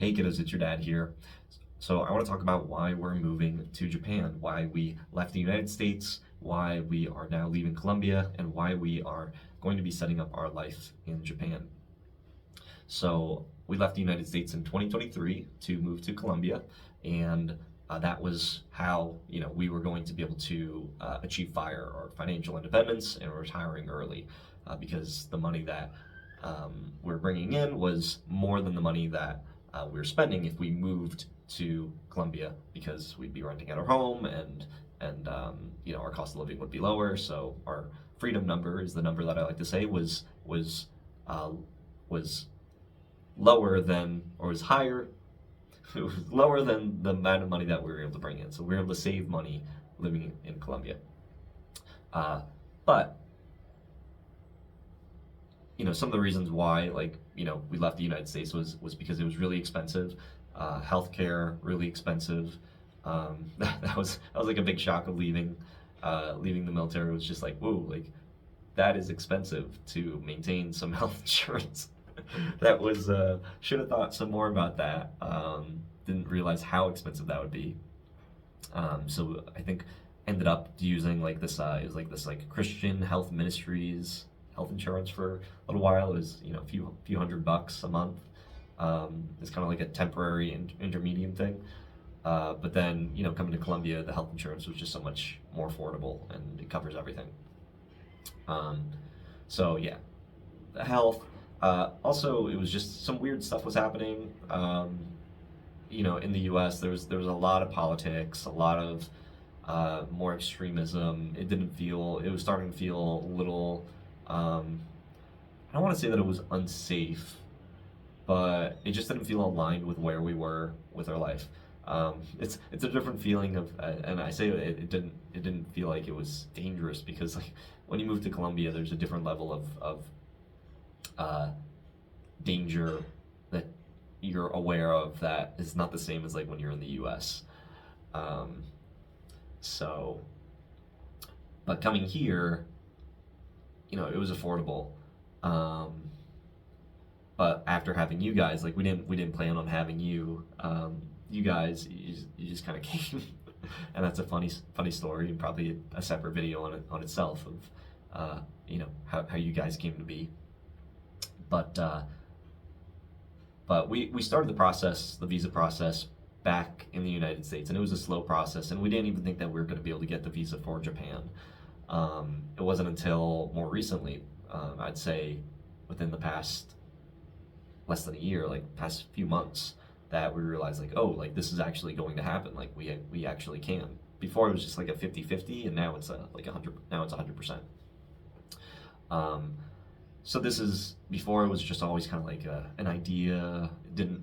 Hey kiddos, it's your dad here. So I want to talk about why we're moving to Japan, why we left the United States, why we are now leaving Colombia, and why we are going to be setting up our life in Japan. So we left the United States in 2023 to move to Colombia, and that was how we were going to be able to achieve FIRE or financial independence and retiring early, because the money that we're bringing in was more than the money that we were spending if we moved to Colombia, because we'd be renting out our home and our cost of living would be lower. So our freedom number is the number that I like to say uh, was lower than, or was higher. It was lower than the amount of money that we were able to bring in. So we were able to save money living in Colombia. But some of the reasons why, we left the United States was because it was really expensive. Healthcare really expensive. That was like a big shock of leaving the military. It was just like, whoa, like that is expensive to maintain some health insurance. That was should have thought some more about that. Didn't realize how expensive that would be. So I think ended up using like this. It was like this like Christian Health Ministries health insurance for a little while. It was a few $100 a month. It's kind of like a temporary intermediate thing. But then coming to Colombia, the health insurance was just so much more affordable and it covers everything. Um, so yeah, the health. Also, it was just some weird stuff was happening. In the U.S., there was a lot of politics, a lot of more extremism. It was starting to feel a little. I don't want to say that it was unsafe, but it just didn't feel aligned with where we were with our life. It's a different feeling of, and I say it didn't feel like it was dangerous, because like when you move to Colombia, there's a different level of uh, danger that you're aware of that is not the same as like when you're in the U.S. Um, so, but coming here, it was affordable. Um, but after having you guys, like we didn't plan on having you. You guys, you just kind of came, and that's a funny story, and probably a separate video on itself of how you guys came to be. But we started the visa process back in the United States, and it was a slow process, and we didn't even think that we were going to be able to get the visa for Japan. It wasn't until more recently, I'd say within the past less than a year, like past few months, that we realized like, oh, like this is actually going to happen. Like we actually can. Before it was just like a 50-50, and now it's like 100. Now it's 100%. Um, so this is before it was just always kind of like an idea. It didn't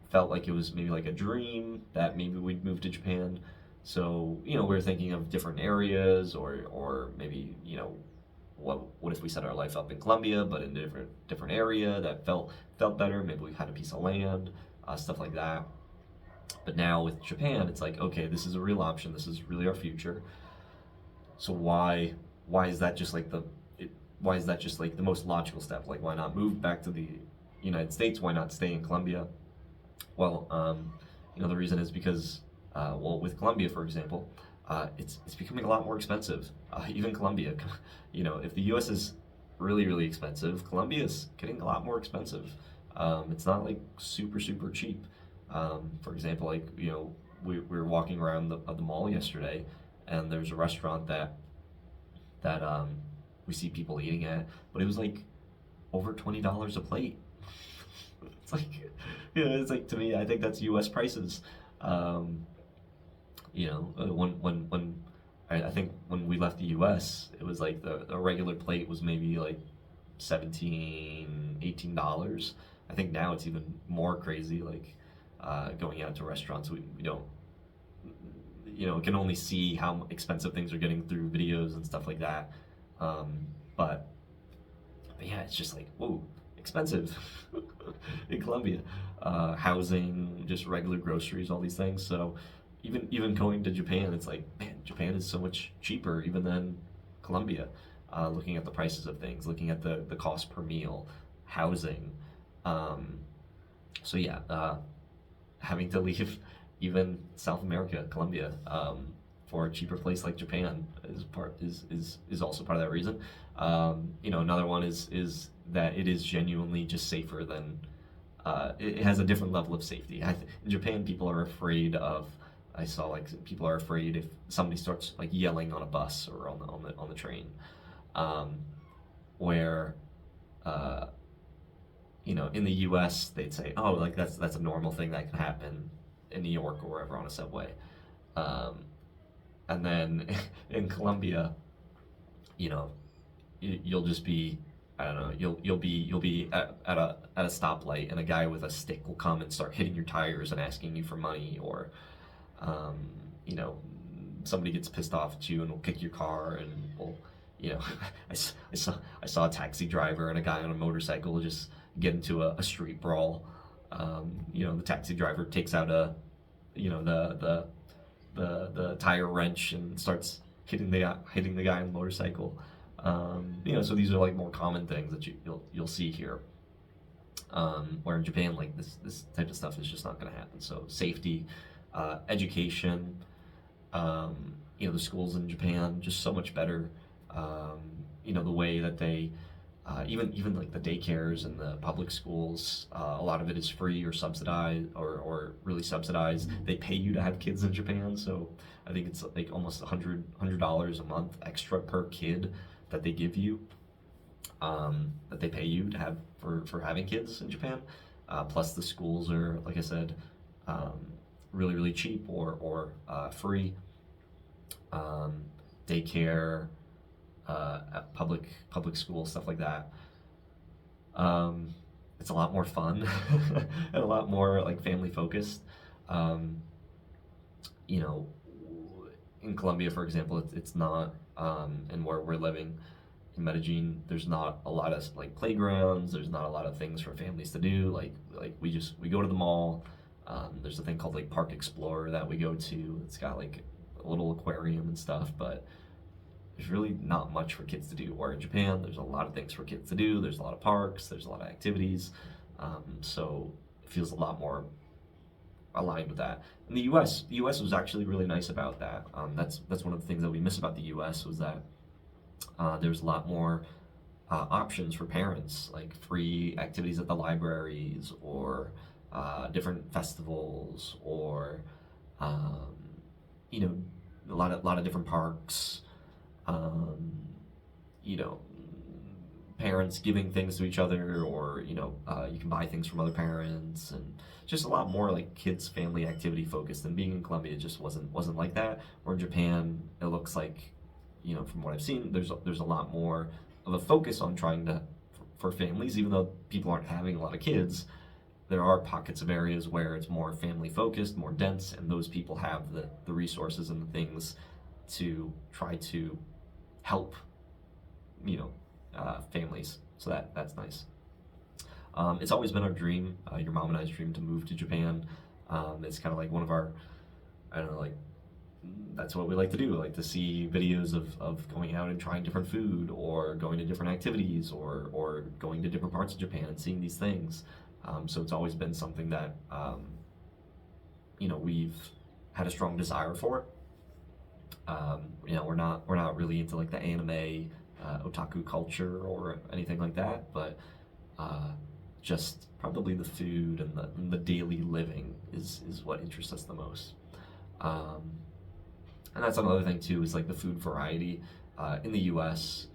felt like it was maybe like a dream that maybe we'd move to Japan. So we were thinking of different areas, or maybe what if we set our life up in Colombia, but in a different area that felt better. Maybe we had a piece of land, stuff like that. But now with Japan, it's like, okay, this is a real option. This is really our future. So why is that just like why is that just like the most logical step? Like, why not move back to the United States? Why not stay in Colombia? Well, the reason is because, with Colombia, for example, it's becoming a lot more expensive. Even Colombia, if the U.S. is really, really expensive, Colombia is getting a lot more expensive. It's not like super, super cheap. For example, like, we were walking around the mall yesterday, and there's a restaurant that we see people eating at, but it was like over $20 a plate. It's like, it's like, to me, I think that's U.S. prices. Um, when I think when we left the U.S., it was like the regular plate was maybe like 17-18 dollars. I think now it's even more crazy. Like, going out to restaurants, we don't, can only see how expensive things are getting through videos and stuff like that. Um, but, but yeah, it's just like, whoa, expensive in Colombia. Housing, just regular groceries, all these things. So even going to Japan, it's like, man, Japan is so much cheaper even than Colombia. Looking at the prices of things, looking at the cost per meal, housing. Um, so yeah, having to leave even South America, Colombia, for a cheaper place like Japan is also part of that reason. Another one is that it is genuinely just safer than it has a different level of safety. In Japan, people are afraid of. I saw like people are afraid if somebody starts like yelling on a bus or on the train, um, where uh, in the U.S. they'd say, oh, like that's a normal thing that can happen in New York or wherever on a subway, um, and then in Colombia, you know, you'll just be I don't know. You'll be at a stoplight, and a guy with a stick will come and start hitting your tires and asking you for money, or um, you know, somebody gets pissed off at you and will kick your car, and will, you know, I saw a taxi driver and a guy on a motorcycle just get into a street brawl. The taxi driver takes out the tire wrench and starts hitting the guy on the motorcycle. So these are like more common things that you'll see here. Where in Japan, like this type of stuff is just not going to happen. So safety, education, the schools in Japan just so much better. The way that they even like the daycares and the public schools, a lot of it is free or subsidized or really subsidized. They pay you to have kids in Japan, so I think it's like almost $100 a month extra per kid that they give you, that they pay you to have for having kids in Japan. Plus the schools are, like I said, really really cheap or free. Daycare, public school, stuff like that. It's a lot more fun and a lot more like family focused. Um, you know, in Colombia, for example, it's not, and where we're living in Medellin, there's not a lot of like playgrounds. There's not a lot of things for families to do. Like we go to the mall. There's a thing called like Park Explorer that we go to. It's got like a little aquarium and stuff, but there's really not much for kids to do. Where in Japan, there's a lot of things for kids to do. There's a lot of parks. There's a lot of activities. So it feels a lot more aligned with that. In the U.S. was actually really nice about that. That's one of the things that we miss about the U.S. was that there's a lot more options for parents, like free activities at the libraries or different festivals or um, you know a lot of different parks. Um, you know, Parents giving things to each other, or you can buy things from other parents, and just a lot more like kids family activity focused. And being in Colombia just wasn't like that. Or in Japan, it looks like, from what I've seen, there's a lot more of a focus on trying to for families, even though people aren't having a lot of kids. There are pockets of areas where it's more family focused, more dense, and those people have the resources and the things to try to help families. So that's nice. It's always been our dream, your mom and I's dream, to move to Japan. It's kind of like one of our, I don't know, like that's what we like to do. Like to see videos of going out and trying different food, or going to different activities, or going to different parts of Japan and seeing these things. So it's always been something that we've had a strong desire for. We're not really into like the anime, otaku culture or anything like that, but just probably the food and the daily living is what interests us the most. And that's another thing too, is like the food variety. In the U.S.,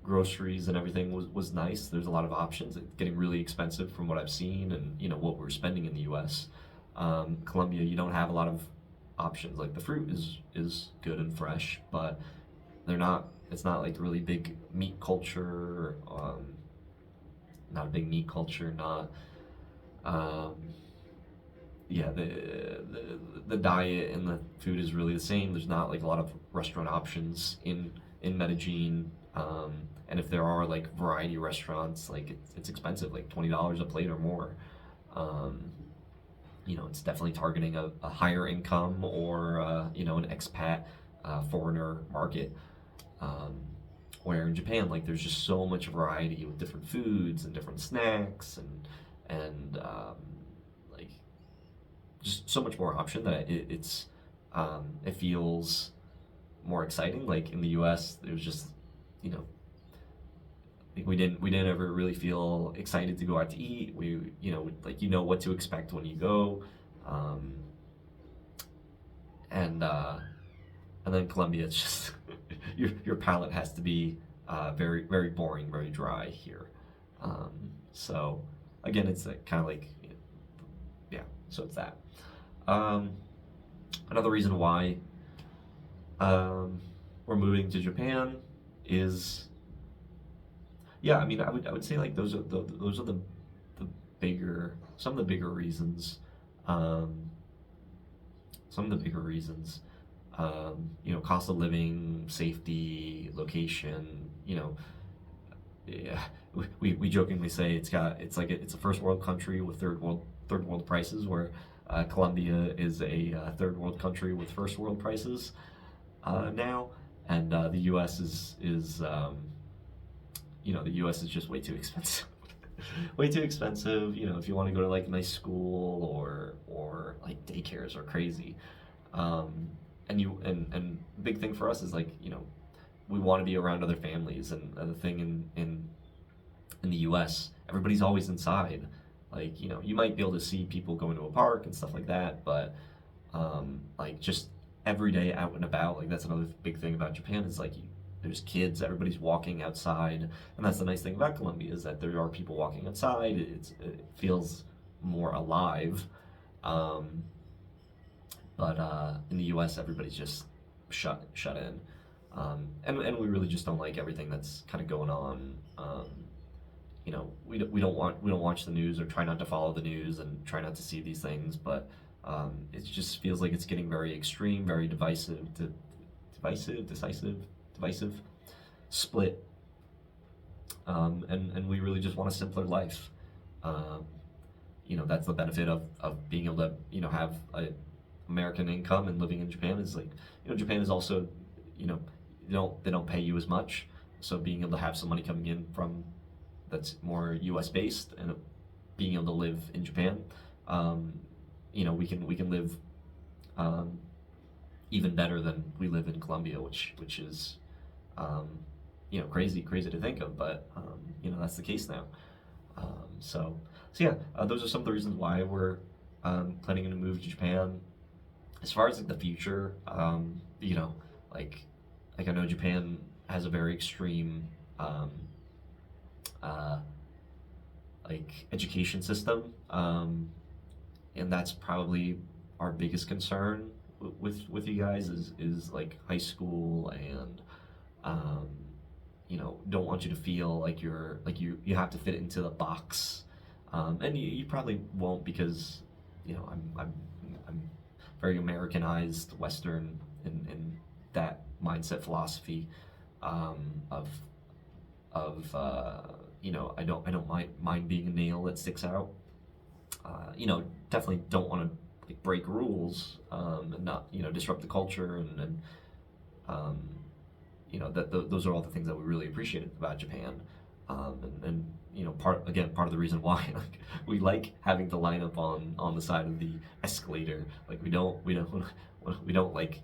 groceries and everything was nice. There's a lot of options. It's getting really expensive from what I've seen, and what we're spending in the U.S. Colombia, you don't have a lot of options. Like the fruit is good and fresh, but it's not like really big meat culture. Not a big meat culture. Not yeah, the diet and the food is really the same. There's not like a lot of restaurant options in Medellin. And if there are like variety restaurants, like it's expensive, like $20 a plate or more. It's definitely targeting a higher income, or an expat, foreigner market. Where in Japan, like there's just so much variety with different foods and different snacks, and like just so much more option that it feels more exciting. Like in the U.S., it was just, you know, like we didn't ever really feel excited to go out to eat. We, like, what to expect when you go, um, and and then Colombia, it's just your palate has to be very very boring, very dry here. So again, it's kind of like, yeah. So it's that. Um, Another reason why um, we're moving to Japan is, yeah. I mean, I would say like those are the bigger some of the bigger reasons. Um, some of the bigger reasons. Cost of living, safety, location. Yeah, we jokingly say it's a first world country with third world prices, where Colombia is a third world country with first world prices now, and the U.S. is just way too expensive. Way too expensive. If you want to go to like a nice school, or like daycares are crazy. And big thing for us is like, we want to be around other families, and the thing in the U.S., everybody's always inside. Like, you might be able to see people going to a park and stuff like that, but like just every day out and about, like that's another big thing about Japan is like there's kids, everybody's walking outside, and that's the nice thing about Colombia is that there are people walking outside. It feels more alive. Um, but in the U.S., everybody's just shut in, and we really just don't like everything that's kind of going on. We don't watch the news or try not to follow the news and try not to see these things, but it just feels like it's getting very extreme, very divisive, split, and we really just want a simpler life. Um, that's the benefit of being able to have a American income and living in Japan is like, Japan is also, you know they don't pay you as much, so being able to have some money coming in from that's more U.S. based, and being able to live in Japan, we can live um, even better than we live in Colombia, which is um, crazy to think of, but that's the case now. So yeah, those are some of the reasons why we're planning to move to Japan. As far as like the future, like I know Japan has a very extreme um, uh, like education system, and that's probably our biggest concern with you guys is like high school, and um, don't want you to feel like you have to fit into the box, and you probably won't, because I'm very Americanized, Western in that mindset philosophy, of I don't mind being a nail that sticks out. Definitely don't want to like break rules, and not disrupt the culture, and um, those are all the things that we really appreciated about Japan, and part of the reason why like we like having to line up on the side of the escalator. Like we don't like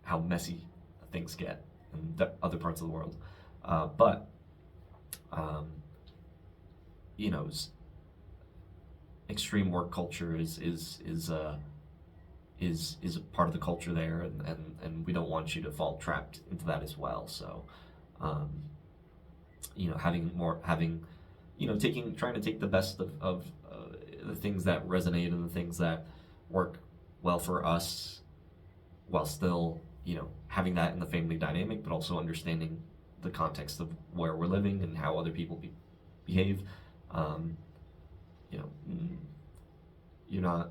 how messy things get in other parts of the world, but um, you know extreme work culture is a part of the culture there, and we don't want you to fall trapped into that as well. So, um, trying to take the best of the things that resonate and the things that work well for us, while still, having that in the family dynamic, but also understanding the context of where we're living and how other people behave. Um, you know, mm, you're not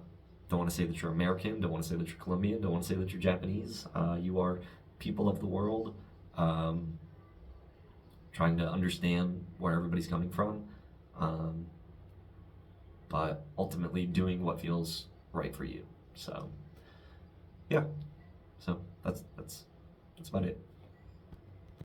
don't want to say that you're American, don't want to say that you're Colombian, don't want to say that you're Japanese. You are people of the world, um, trying to understand where everybody's coming from, um, but ultimately doing what feels right for you. So yeah, so that's about it.